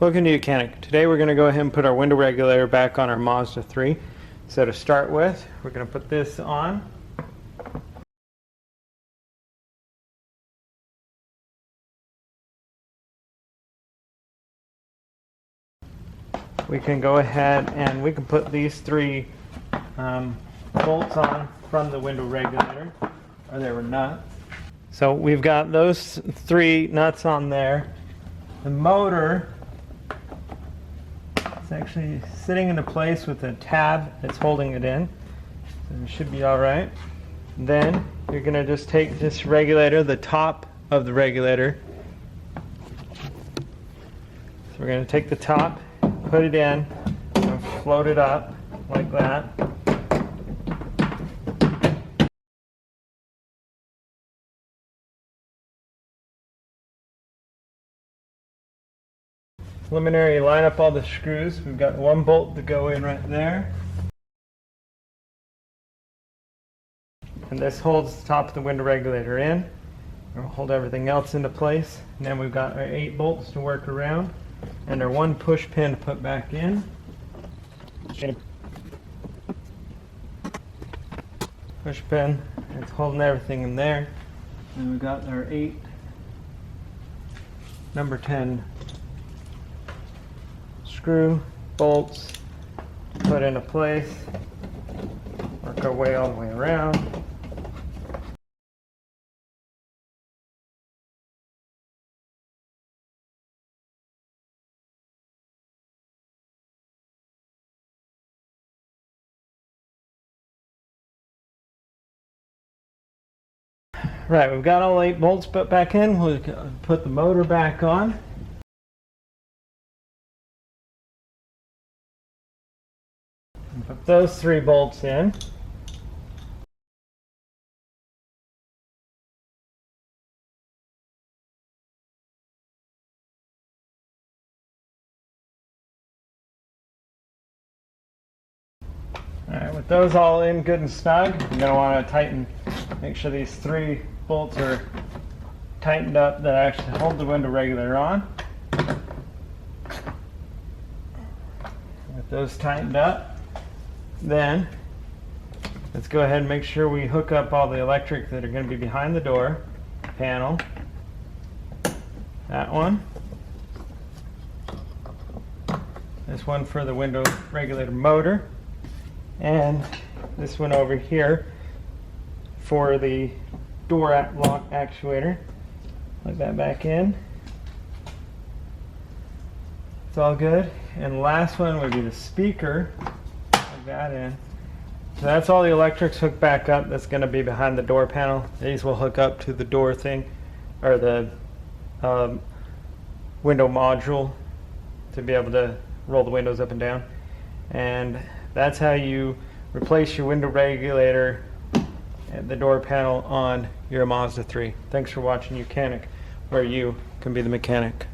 Welcome to YOUCANIC. Today we're going to go ahead and put our window regulator back on our Mazda 3. So to start with, we're going to put this on. We can go ahead and we can put these three bolts on from the window regulator, or they were nuts. So we've got those three nuts on there. The motor is actually sitting into place with a tab that's holding it in, so it should be all right. Then you're going to just take this regulator, the top of the regulator. So we're going to take the top, put it in, and float it up like that. Preliminary, line up all the screws. We've got one bolt to go in right there. And this holds the top of the window regulator in. It'll hold everything else into place. And then we've got our 8 bolts to work around. And our 1 push pin to put back in. Push pin, it's holding everything in there. And we've got our 8 number 10 screw bolts put into place. Work our way all the way around. Right, we've got all 8 bolts put back in. We'll put the motor back on. And put those 3 bolts in. Alright, with those all in good and snug, you're going to want to tighten, make sure these 3 bolts are tightened up that actually hold the window regulator on. With those tightened up, then let's go ahead and make sure we hook up all the electric that are going to be behind the door panel. That one. This one for the window regulator motor. And this one over here for the door lock actuator. Plug that back in. It's all good. And the last one would be the speaker. Plug that in. So that's all the electrics hooked back up. That's going to be behind the door panel. These will hook up to the door thing, or the window module, to be able to roll the windows up and down. And that's how you replace your window regulator and the door panel on your Mazda 3. Thanks for watching YOUCANIC, where you can be the mechanic.